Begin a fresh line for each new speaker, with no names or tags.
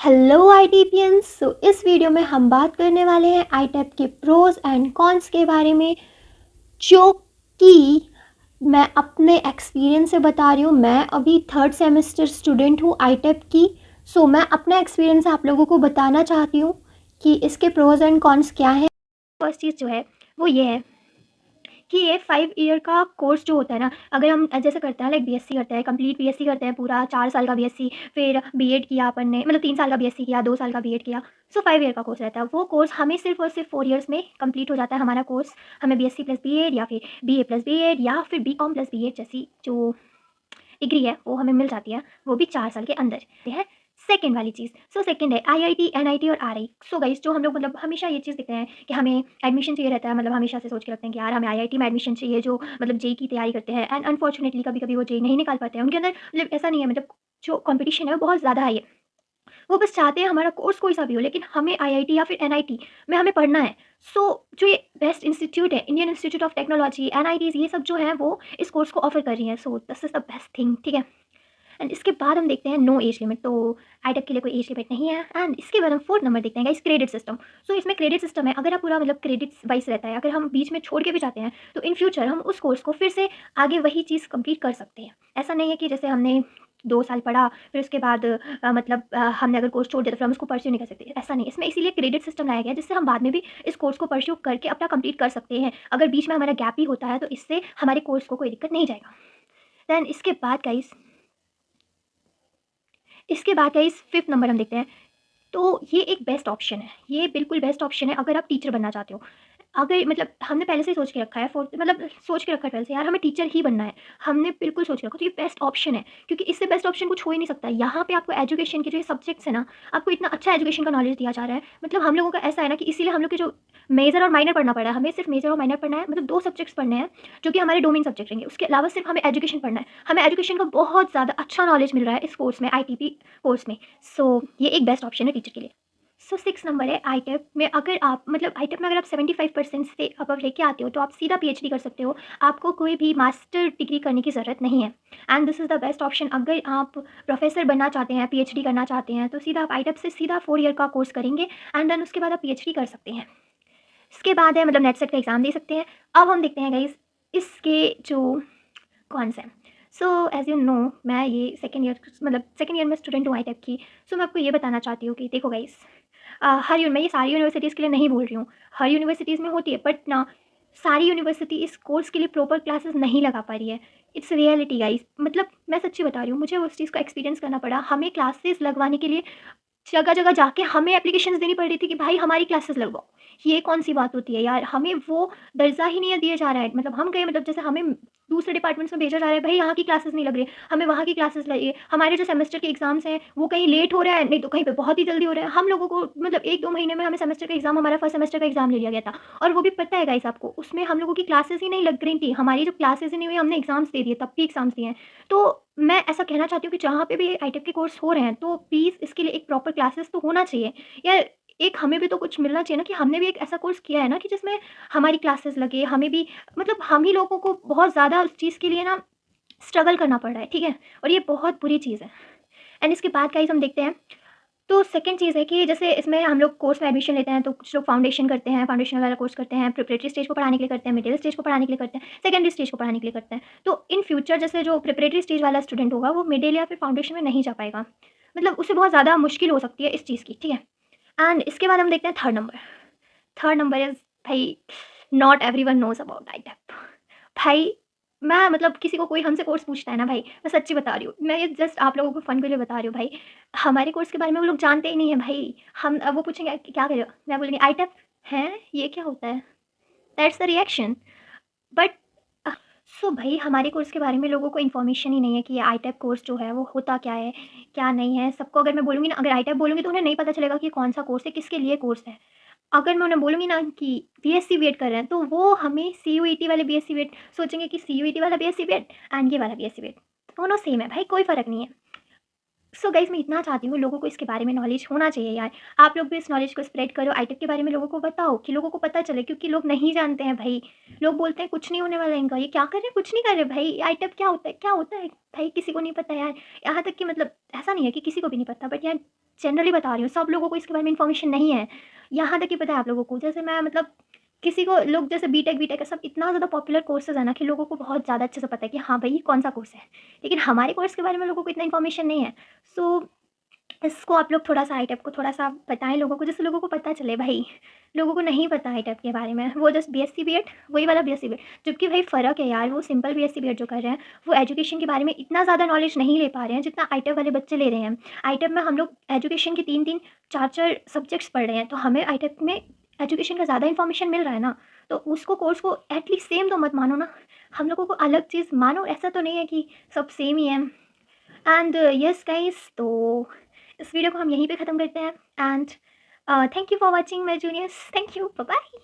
Hello आईटीपियंस। इस video में हम बात करने वाले हैं आईटेप के प्रोज एंड कॉन्स के बारे में, जो कि मैं अपने एक्सपीरियंस से बता रही हूँ। मैं अभी थर्ड सेमेस्टर स्टूडेंट हूँ आईटेप की। मैं अपना एक्सपीरियंस आप लोगों को बताना चाहती हूँ कि इसके प्रोज एंड कॉन्स क्या हैं। फर्स्ट चीज़ जो है वो ये है कि ये 5 ईयर का कोर्स जो होता है ना, अगर हम जैसे करते हैं लाइक बीएससी करते हैं, कंप्लीट बीएससी करते हैं, पूरा 4 साल का बीएससी, फिर बीएड किया अपन ने, मतलब 3 साल का बीएससी किया, 2 साल का बीएड किया। 5 ईयर का कोर्स रहता है। वो कोर्स हमें सिर्फ और सिर्फ 4 ईयर्स में कंप्लीट हो जाता है हमारा कोर्स। हमें बीएससी प्लस बीएड या फिर बीए प्लस बीएड या फिर बीकॉम प्लस बीएड जैसी जो डिग्री है वो हमें मिल जाती है, वो भी 4 साल के अंदर है। सेकेंड वाली चीज़, सेकेंड है आईआईटी, एनआईटी और आरआई। गाइस, जो हम लोग मतलब हमेशा ये चीज़ देखते हैं कि हमें एडमिशन चाहिए रहता है, मतलब हमेशा से सोच के रखते हैं कि यार हमें आईआईटी में एडमिशन चाहिए, जो मतलब जेई की तैयारी करते हैं एंड अनफॉर्चुनेटली कभी कभी वो जेई नहीं निकाल पाते हैं। उनके अंदर मतलब ऐसा नहीं है, मतलब जो कॉम्पिटिशन है वो बहुत ज़्यादा हाई है। वो बस चाहते हैं हमारा कोर्स कोई सा भी हो, लेकिन हमें आईआईटी या फिर एनआईटी में हमें पढ़ना है। जो ये बेस्ट इंस्टीट्यूट है, Indian institute of technology, NITs, ये सब जो है वो इस कोर्स को ऑफर कर रही हैं। This is the best thing, ठीक है। एंड इसके बाद हम देखते हैं नो एज लिमिट। तो आईटेक के लिए कोई एज लिमिट नहीं है। एंड इसके बाद हम फोर्थ नंबर देखते हैं गाइस, क्रेडिट सिस्टम। इसमें क्रेडिट सिस्टम है। अगर आप पूरा मतलब क्रेडिट वाइज रहता है, अगर हम बीच में छोड़ के भी जाते हैं तो इन फ्यूचर हम उस कोर्स को फिर से आगे वही चीज़ कंप्लीट कर सकते हैं। ऐसा नहीं है कि जैसे हमने 2 साल पढ़ा फिर उसके बाद हमने अगर कोर्स छोड़ दिया तो फिर हम उसको परस्यू नहीं कर सकते। ऐसा नहीं, इसमें इसीलिए क्रेडिट सिस्टम लाया गया है जिससे हम बाद में भी इस कोर्स को परस्यू करके अपना कंप्लीट कर सकते हैं। अगर बीच में हमारा गैप ही होता है तो इससे हमारे कोर्स को कोई दिक्कत नहीं जाएगा। दैन इसके बाद गाइस फिफ्थ नंबर हम देखते हैं। तो ये एक बेस्ट ऑप्शन है, ये बिल्कुल बेस्ट ऑप्शन है अगर आप टीचर बनना चाहते हो। अगर मतलब हमने पहले से ही सोच के रखा है, फोर्थ मतलब सोच के रखा है पहले से, यार हमें टीचर ही बनना है, हमने बिल्कुल सोच के रखा, तो ये बेस्ट ऑप्शन है क्योंकि इससे बेस्ट ऑप्शन कुछ हो ही नहीं सकता। यहाँ पे आपको एजुकेशन के जो सब्जेक्ट्स है ना, आपको इतना अच्छा एजुकेशन का नॉलेज दिया जा रहा है। मतलब हम लोगों का ऐसा है ना कि इसीलिए हम लोग के जो मेजर और माइनर पढ़ना पड़ा है, हमें सिर्फ मेजर और माइनर पढ़ना है, मतलब 2 सब्जेक्ट्स पढ़ने हैं जो कि हमारे डोमेन सब्जेक्ट रहेंगे। उसके अलावा सिर्फ हमें एजुकेशन पढ़ना है। हमें एजुकेशन का बहुत ज़्यादा अच्छा नॉलेज मिल रहा है इस कोर्स में, आईटीपी कोर्स में। ये एक बेस्ट ऑप्शन है टीचर के लिए। 6 नंबर है आईटेप में। अगर आप मतलब आईटेप में अगर आप 75% से अबव लेके आते हो तो आप सीधा पीएचडी कर सकते हो। आपको कोई भी मास्टर डिग्री करने की ज़रूरत नहीं है। And this is the best option. अगर आप प्रोफेसर बनना चाहते हैं, पीएचडी करना चाहते हैं, तो सीधा आप आईटेप से सीधा 4 ईयर का कोर्स करेंगे एंड देन उसके बाद आप पीएचडी कर सकते हैं। इसके बाद है मतलब नेट सेट का एग्ज़ाम दे सकते हैं। अब हम देखते हैं गाइस इसके जो कॉन्स हैं। एज़ यू नो, मैं ये सेकेंड ईयर में स्टूडेंट हूँ आईटेप की। मैं आपको ये बताना चाहती हूँ कि देखो गाइस, मैं ये सारी यूनिवर्सिटीज़ के लिए नहीं बोल रही हूँ। हर यूनिवर्सिटीज़ में होती है, बट ना सारी यूनिवर्सिटी इस कोर्स के लिए प्रॉपर क्लासेस नहीं लगा पा रही है। इट्स रियलिटी गाइस, मतलब मैं सच्ची बता रही हूँ, मुझे उस चीज़ का एक्सपीरियंस करना पड़ा। हमें क्लासेस लगवाने के लिए जगह-जगह जाके हमें एप्लीकेशंस देनी पड़ रही थी कि भाई हमारी क्लासेस लगवाओ। ये कौन-सी बात होती है यार? हमें वो दर्जा ही नहीं दिया जा रहा है। मतलब हम गए, मतलब जैसे हमें दूसरे डिपार्टमेंट्स में भेजा जा रहा है, भाई यहाँ की क्लासेस नहीं लग रही है, हमें वहाँ की क्लासेस लगी। हमारे जो सेमेस्टर के एग्ज़ाम्स हैं, वो कहीं लेट हो रहा है, नहीं तो कहीं पे बहुत ही जल्दी हो रहा है। हम लोगों को मतलब 1-2 महीने में हमें सेमेस्टर का एग्ज़ाम, हमारा फर्स्ट सेमेस्टर का एग्ज़ाम ले लिया गया था। और वो भी पता है गाइस आपको, उसमें हम लोगों की क्लासेस ही नहीं लग रही थी। हमारी जो क्लासेस ही नहीं हुई, हमने एग्ज़ाम्स दे दिए, तब भी एग्ज़ाम्स दिए हैं। तो मैं ऐसा कहना चाहती हूँ कि जहाँ पे भी आईटेक के कोर्स हो रहे हैं, तो प्लीज़ इसके लिए एक प्रॉपर क्लासेस तो होना चाहिए। या एक हमें भी तो कुछ मिलना चाहिए ना कि हमने भी एक ऐसा कोर्स किया है ना कि जिसमें हमारी क्लासेस लगे, हमें भी मतलब हम ही लोगों को बहुत ज़्यादा उस चीज़ के लिए ना स्ट्रगल करना पड़ रहा है, ठीक है? और ये बहुत बुरी चीज़ है। एंड इसके बाद गाइस हम देखते हैं। सेकंड चीज़ है कि जैसे इसमें हम लोग कोर्स में एडमिशन लेते हैं, तो कुछ लोग फाउंडेशन करते हैं, फाउंडेशन वाला कोर्स करते हैं, प्रिपरेटरी स्टेज को पढ़ाने के लिए करते हैं, मिडिल स्टेज को पढ़ाने के लिए करते हैं, सेकेंडरी स्टेज को पढ़ाने के लिए करते हैं। तो इन फ्यूचर जैसे जो प्रिपरेटरी स्टेज वाला स्टूडेंट होगा, वो मिडिल या फिर फाउंडेशन में नहीं जा पाएगा। मतलब उसे बहुत ज़्यादा मुश्किल हो सकती है इस चीज़ की, ठीक है? एंड इसके बाद हम देखते हैं third number. Third number is भाई, नॉट एवरीवन नोज़ अबाउट आईटेप। भाई, मैं मतलब किसी को कोई हमसे कोर्स पूछता है ना भाई, मैं सच्ची बता रही हूँ, मैं ये जस्ट आप लोगों को फ़न के लिए बता रही हूँ भाई, हमारे कोर्स के बारे में वो लोग जानते ही नहीं है भाई। हम वो पूछेंगे कि क्या कर रहे हो? मैं बोलूँगी आईटेप। हैं? ये क्या होता है? That's the reaction. बट भाई, हमारे कोर्स के बारे में लोगों को इन्फॉर्मेशन ही नहीं है कि ये आईटेप कोर्स जो है वो होता क्या है, क्या नहीं है। सबको अगर मैं बोलूँगी ना, अगर आईटेप बोलूँगी तो उन्हें नहीं पता चलेगा कि कौन-सा कोर्स है, किसके लिए कोर्स है। अगर मैं उन्हें बोलूँगी ना कि बीएससी बीएड कर रहे हैं, तो वो हमें सीयूईटी वाले बीएससी बीएड सोचेंगे कि सीयूईटी वाला बीएससी बीएड एंड ये वाला बीएससी बीएड दोनों सेम है भाई, कोई फ़र्क नहीं है। गाइज़, मैं इतना चाहती हूँ लोगों को इसके बारे में नॉलेज होना चाहिए यार। आप लोग भी इस नॉलेज को स्प्रेड करो, आईटेक के बारे में लोगों को बताओ कि लोगों को पता चले, क्योंकि लोग नहीं जानते हैं भाई। लोग बोलते हैं कुछ नहीं होने वाला इनका, ये क्या कर रहे हैं? कुछ नहीं कर रहे भाई। आईटेक क्या होता है? क्या होता है? भाई किसी को नहीं पता यार। यहाँ तक कि मतलब ऐसा नहीं है कि किसी को भी नहीं पता, बट यार जनरली बता रही हूँ, सब लोगों को इसके बारे में इन्फॉर्मेशन नहीं है। यहाँ तक कि पता है आप लोगों को, जैसे मैं मतलब किसी को लोग जैसे बीटेक वीटेक है, सब इतना ज़्यादा पॉपुलर कोर्सेज़ है ना कि लोगों को बहुत ज़्यादा अच्छे से पता है कि हाँ भाई ये कौन-सा कोर्स है। लेकिन हमारे कोर्स के बारे में लोगों को इतना इन्फॉर्मेशन नहीं है। सो इसको आप लोग थोड़ा-सा आईटेप को थोड़ा-सा बताएँ लोगों को, जिससे लोगों को पता चले भाई। लोगों को नहीं पता आईटेप के बारे में, वो जस्ट बीएससी बीएड वही वाला बीएससी बीएड, जबकि भाई फ़र्क है यार, वो सिंपल बीएससी बीएड जो कर रहे हैं, वो एजुकेशन के बारे में इतना ज़्यादा नॉलेज नहीं ले पा रहे हैं, जितना आईटेप वाले बच्चे ले रहे हैं। आईटेप में हम लोग एजुकेशन के 3-3, 4-4 सब्जेक्ट्स पढ़ रहे हैं, तो हमें आईटेप में एजुकेशन का ज़्यादा इन्फॉर्मेशन मिल रहा है ना, तो उसको कोर्स को एटलीस्ट सेम तो मत मानो ना। हम लोगों को अलग चीज़ मानो, ऐसा तो नहीं है कि सब सेम ही है। एंड यस गाइस, तो इस वीडियो को हम यहीं पे ख़त्म करते हैं। And thank you for watching my juniors, thank you, bye bye.